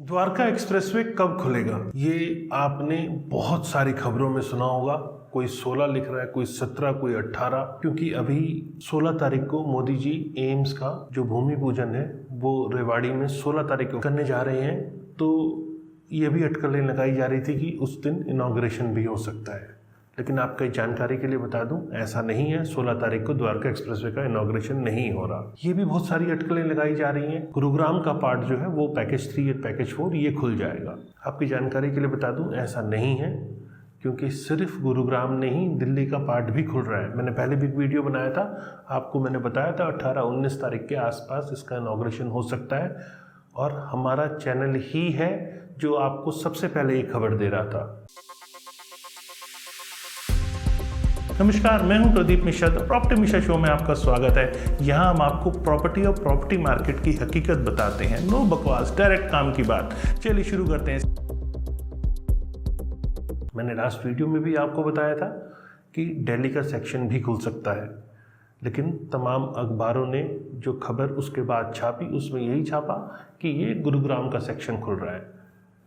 Dwarka expressway कब खुलेगा? ये आपने बहुत सारी खबरों में सुना होगा। कोई 16 लिख रहा है, कोई 17, कोई 18, क्योंकि अभी 16 तारीख को मोदी जी एम्स का जो भूमि पूजन है वो रेवाड़ी में 16 तारीख को करने जा रहे हैं। तो ये भी अटकलें लगाई जा रही थी कि उस दिन इनॉग्रेशन भी हो सकता है, लेकिन आपकी जानकारी के लिए बता दूं, ऐसा नहीं है। 16 तारीख को द्वारका एक्सप्रेसवे का इनॉग्रेशन नहीं हो रहा। ये भी बहुत सारी अटकलें लगाई जा रही हैं। गुरुग्राम का पार्ट जो है वो पैकेज 3 और पैकेज 4 ये खुल जाएगा। आपकी जानकारी के लिए बता दूं, ऐसा नहीं है, क्योंकि सिर्फ गुरुग्राम नहीं, दिल्ली का पार्ट भी खुल रहा है। मैंने पहले भी एक वीडियो बनाया था, आपको मैंने बताया था 18-19 तारीख के आसपास इसका इनॉग्रेशन हो सकता है, और हमारा चैनल ही है जो आपको सबसे पहले ये खबर दे रहा था। नमस्कार, मैं हूं प्रदीप मिश्रा। प्रॉपर्टी मिश्रा शो में आपका स्वागत है। यहां हम आपको प्रॉपर्टी और प्रॉपर्टी मार्केट की हकीकत बताते हैं। नो बकवास, डायरेक्ट काम की बात। चलिए शुरू करते हैं। मैंने लास्ट वीडियो में भी आपको बताया था कि दिल्ली का सेक्शन भी खुल सकता है, लेकिन तमाम अखबारों ने जो खबर उसके बाद छापी उसमें यही छापा कि ये गुरुग्राम का सेक्शन खुल रहा है।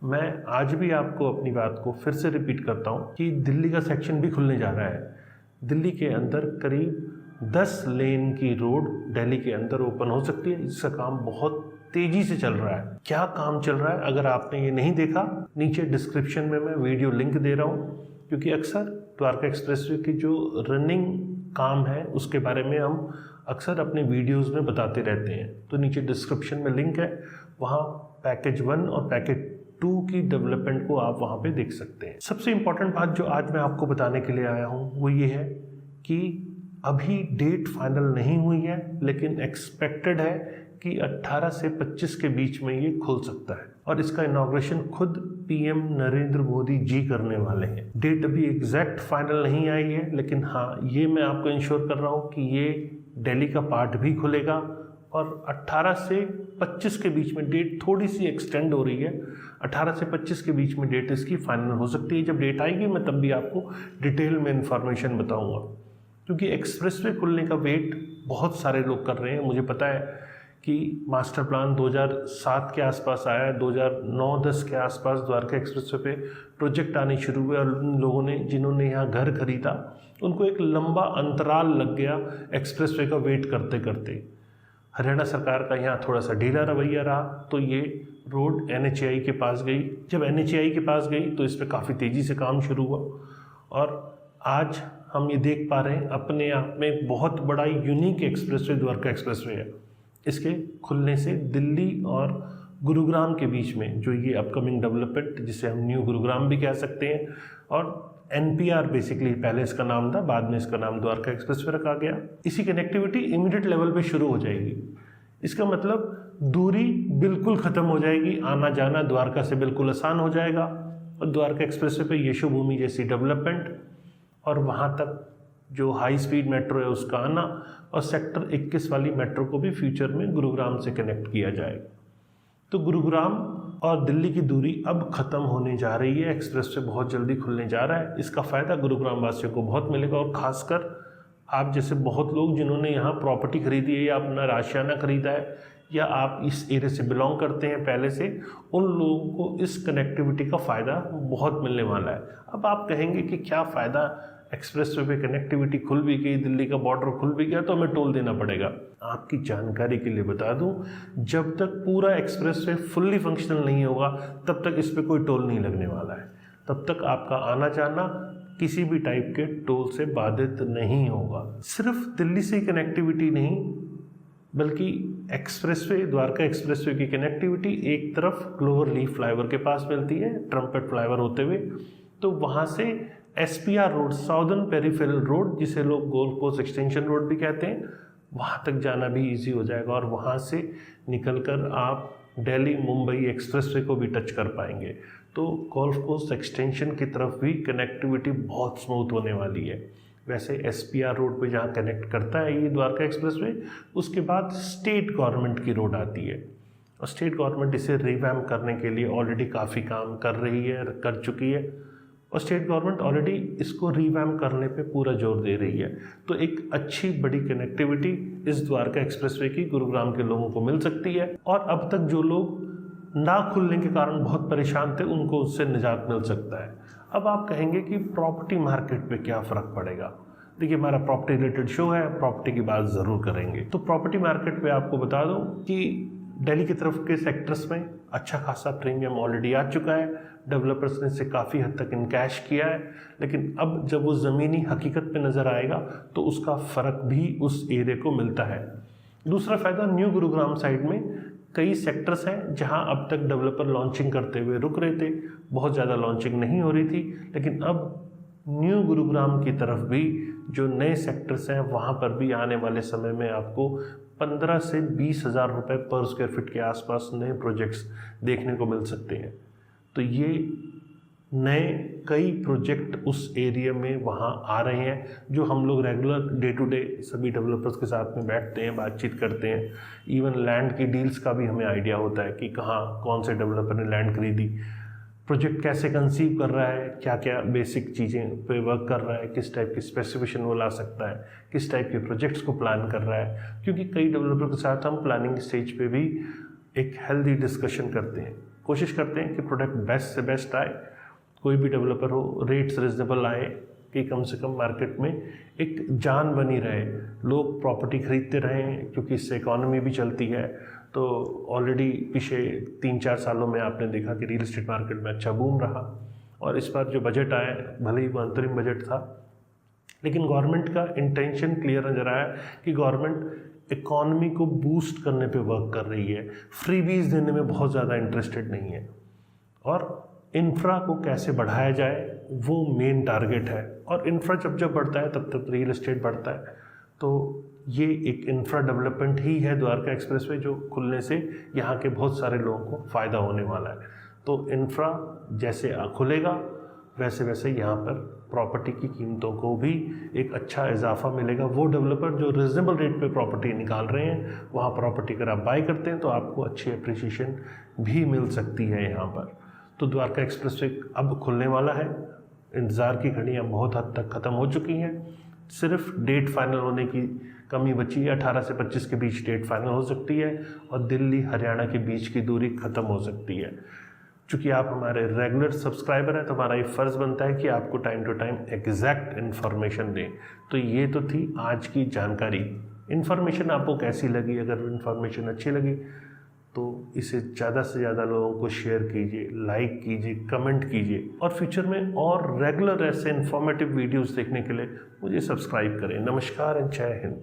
मैं आज भी आपको अपनी बात को फिर से रिपीट करता हूँ कि दिल्ली का सेक्शन भी खुलने जा रहा है। दिल्ली के अंदर करीब 10 लेन की रोड दिल्ली के अंदर ओपन हो सकती है। इसका काम बहुत तेजी से चल रहा है। क्या काम चल रहा है, अगर आपने ये नहीं देखा, नीचे डिस्क्रिप्शन में मैं वीडियो लिंक दे रहा हूँ, क्योंकि अक्सर द्वारका एक्सप्रेसवे की जो रनिंग काम है उसके बारे में हम अक्सर अपने वीडियोज़ में बताते रहते हैं। तो नीचे डिस्क्रिप्शन में लिंक है, वहाँ पैकेज 1 और पैकेज 2 की डेवलपमेंट को आप वहाँ पे देख सकते हैं। सबसे इम्पोर्टेंट बात जो आज मैं आपको बताने के लिए आया हूँ वो ये है कि अभी डेट फाइनल नहीं हुई है, लेकिन एक्सपेक्टेड है कि 18 से 25 के बीच में ये खुल सकता है, और इसका इनॉग्रेशन खुद पीएम नरेंद्र मोदी जी करने वाले हैं। डेट अभी एग्जैक्ट फाइनल नहीं आई है, लेकिन हाँ, ये मैं आपको इंश्योर कर रहा हूँ कि ये दिल्ली का पार्ट भी खुलेगा, और 18 से 25 के बीच में डेट थोड़ी सी एक्सटेंड हो रही है। 18 से 25 के बीच में डेट इसकी फाइनल हो सकती है। जब डेट आएगी मैं तब भी आपको डिटेल में इंफॉर्मेशन बताऊंगा, क्योंकि एक्सप्रेसवे खुलने का वेट बहुत सारे लोग कर रहे हैं। मुझे पता है कि मास्टर प्लान 2007 के आसपास आया है, 2009-10 के आसपास द्वारका एक्सप्रेसवे पे प्रोजेक्ट आने शुरू हुए, और उन लोगों ने जिन्होंने यहाँ घर खरीदा उनको एक लंबा अंतराल लग गया एक्सप्रेसवे का वेट करते करते। हरियाणा सरकार का यहाँ थोड़ा सा ढीला रवैया रहा, तो ये रोड NHAI के पास गई। जब NHAI के पास गई तो इस पर काफ़ी तेज़ी से काम शुरू हुआ, और आज हम ये देख पा रहे हैं अपने आप में एक बहुत बड़ा यूनिक एक्सप्रेसवे द्वारका एक्सप्रेसवे है। इसके खुलने से दिल्ली और गुरुग्राम के बीच में जो ये अपकमिंग डेवलपमेंट, जिसे हम न्यू गुरुग्राम भी कह सकते हैं, और NPR बेसिकली पहले इसका नाम था, बाद में इसका नाम द्वारका एक्सप्रेसवे रखा गया। इसी कनेक्टिविटी इमीडिएट लेवल पे शुरू हो जाएगी। इसका मतलब दूरी बिल्कुल ख़त्म हो जाएगी, आना जाना द्वारका से बिल्कुल आसान हो जाएगा, और द्वारका एक्सप्रेसवे पे यशो भूमि जैसी डेवलपमेंट, और वहाँ तक जो हाई स्पीड मेट्रो है उसका आना, और सेक्टर 21 वाली मेट्रो को भी फ्यूचर में गुरुग्राम से कनेक्ट किया जाएगा। तो गुरुग्राम और दिल्ली की दूरी अब ख़त्म होने जा रही है। एक्सप्रेसवे बहुत जल्दी खुलने जा रहा है। इसका फ़ायदा गुरुग्राम वासियों को बहुत मिलेगा, और ख़ासकर आप जैसे बहुत लोग जिन्होंने यहाँ प्रॉपर्टी खरीदी है या अपना राशियाना खरीदा है, या आप इस एरिया से बिलोंग करते हैं पहले से, उन लोगों को इस कनेक्टिविटी का फ़ायदा बहुत मिलने वाला है। अब आप कहेंगे कि क्या फ़ायदा, एक्सप्रेसवे पे कनेक्टिविटी खुल भी गई, दिल्ली का बॉर्डर खुल भी गया, तो हमें टोल देना पड़ेगा। आपकी जानकारी के लिए बता दूं, जब तक पूरा एक्सप्रेसवे फुल्ली फंक्शनल नहीं होगा तब तक इस पे कोई टोल नहीं लगने वाला है। तब तक आपका आना जाना किसी भी टाइप के टोल से बाधित नहीं होगा। सिर्फ दिल्ली से कनेक्टिविटी नहीं, बल्कि एक्सप्रेसवे, द्वारका एक्सप्रेसवे की कनेक्टिविटी एक तरफ क्लोवर लीफ फ्लाईओवर के पास मिलती है, ट्रम्पेट फ्लाईओवर होते हुए, तो वहाँ से SPR road, southern peripheral road, जिसे लोग गोल्फ कोस्ट एक्सटेंशन रोड भी कहते हैं, वहाँ तक जाना भी इजी हो जाएगा, और वहाँ से निकलकर आप दिल्ली मुंबई एक्सप्रेसवे को भी टच कर पाएंगे। तो गोल्फ कोस्ट एक्सटेंशन की तरफ भी कनेक्टिविटी बहुत स्मूथ होने वाली है। वैसे SPR रोड पे जहाँ कनेक्ट करता है ये द्वारका एक्सप्रेसवे, उसके बाद स्टेट गवर्नमेंट की रोड आती है, और स्टेट गवर्नमेंट इसे रिवैम्प करने के लिए ऑलरेडी काफ़ी काम कर रही है, कर चुकी है, और स्टेट गवर्नमेंट ऑलरेडी इसको रिवैम्प करने पे पूरा जोर दे रही है। तो एक अच्छी बड़ी कनेक्टिविटी इस द्वारका एक्सप्रेसवे की गुरुग्राम के लोगों को मिल सकती है। और अब तक जो लोग ना खुलने के कारण बहुत परेशान थे, उनको उससे निजात मिल सकता है। अब आप कहेंगे कि प्रॉपर्टी मार्केट पे क्या फ़र्क पड़ेगा। देखिए, हमारा प्रॉपर्टी रिलेटेड शो है, प्रॉपर्टी की बात ज़रूर करेंगे। तो प्रॉपर्टी मार्केट पे आपको बता दूं कि दिल्ली की तरफ के सेक्टर्स में अच्छा खासा प्रीमियम ऑलरेडी आ चुका है, डेवलपर्स ने इसे काफ़ी हद तक इनकैश किया है, लेकिन अब जब वो ज़मीनी हकीकत पे नज़र आएगा तो उसका फ़र्क भी उस एरिया को मिलता है। दूसरा फ़ायदा, न्यू गुरुग्राम साइड में कई सेक्टर्स हैं जहां अब तक डेवलपर लॉन्चिंग करते हुए रुक रहे थे, बहुत ज़्यादा लॉन्चिंग नहीं हो रही थी, लेकिन अब न्यू गुरुग्राम की तरफ भी जो नए सेक्टर्स हैं वहाँ पर भी आने वाले समय में आपको 15 से 20 हज़ार रुपये पर स्क्वायर फीट के आसपास नए प्रोजेक्ट्स देखने को मिल सकते हैं। तो ये नए कई प्रोजेक्ट उस एरिया में वहाँ आ रहे हैं, जो हम लोग रेगुलर डे टू डे सभी डेवलपर्स के साथ में बैठते हैं, बातचीत करते हैं। इवन लैंड की डील्स का भी हमें आइडिया होता है कि कहाँ कौन से डेवलपर ने लैंड खरीदी, प्रोजेक्ट कैसे कंसीव कर रहा है, क्या क्या बेसिक चीज़ें पे वर्क कर रहा है, किस टाइप की स्पेसिफिकेशन वो ला सकता है, किस टाइप के प्रोजेक्ट्स को प्लान कर रहा है। क्योंकि कई डेवलपर के साथ हम प्लानिंग स्टेज पे भी एक हेल्दी डिस्कशन करते हैं, कोशिश करते हैं कि प्रोडक्ट बेस्ट से बेस्ट आए, कोई भी डेवलपर हो, रेट्स रिजनेबल आए, कि कम से कम मार्केट में एक जान बनी रहे, लोग प्रॉपर्टी खरीदते रहें, क्योंकि इससे इकॉनमी भी चलती है। तो ऑलरेडी पिछले 3-4 सालों में आपने देखा कि रियल एस्टेट मार्केट में अच्छा बूम रहा, और इस बार जो बजट आया, भले ही वो अंतरिम बजट था, लेकिन गवर्नमेंट का इंटेंशन क्लियर नजर आया कि गवर्नमेंट इकॉनमी को बूस्ट करने पे वर्क कर रही है, फ्रीबीज देने में बहुत ज़्यादा इंटरेस्टेड नहीं है, और इंफ्रा को कैसे बढ़ाया जाए वो मेन टारगेट है। और इंफ्रा जब बढ़ता है तब तक रियल एस्टेट बढ़ता है। तो ये एक इंफ्रा डेवलपमेंट ही है द्वारका एक्सप्रेसवे, जो खुलने से यहाँ के बहुत सारे लोगों को फ़ायदा होने वाला है। तो इंफ्रा जैसे खुलेगा वैसे वैसे यहाँ पर प्रॉपर्टी की कीमतों को भी एक अच्छा इजाफा मिलेगा। वो डेवलपर जो रिजनेबल रेट पे प्रॉपर्टी निकाल रहे हैं, वहाँ प्रॉपर्टी अगर आप बाई करते हैं तो आपको अच्छी अप्रिसिएशन भी मिल सकती है यहाँ पर। तो द्वारका एक्सप्रेसवे अब खुलने वाला है, इंतज़ार की घड़ियाँ बहुत हद तक ख़त्म हो चुकी हैं, सिर्फ डेट फाइनल होने की कमी बची है। 18 से 25 के बीच डेट फाइनल हो सकती है, और दिल्ली हरियाणा के बीच की दूरी ख़त्म हो सकती है। चूँकि आप हमारे रेगुलर सब्सक्राइबर हैं तो हमारा ये फ़र्ज़ बनता है कि आपको time to time exact information दें। तो ये तो थी आज की जानकारी। इन्फॉर्मेशन आपको कैसी लगी? अगर इन्फॉर्मेशन अच्छी लगी तो इसे ज़्यादा से ज़्यादा लोगों को शेयर कीजिए, लाइक कीजिए, कमेंट कीजिए, और फ्यूचर में और रेगुलर ऐसे इन्फॉर्मेटिव वीडियोस देखने के लिए मुझे सब्सक्राइब करें। नमस्कार एंड जय हिंद।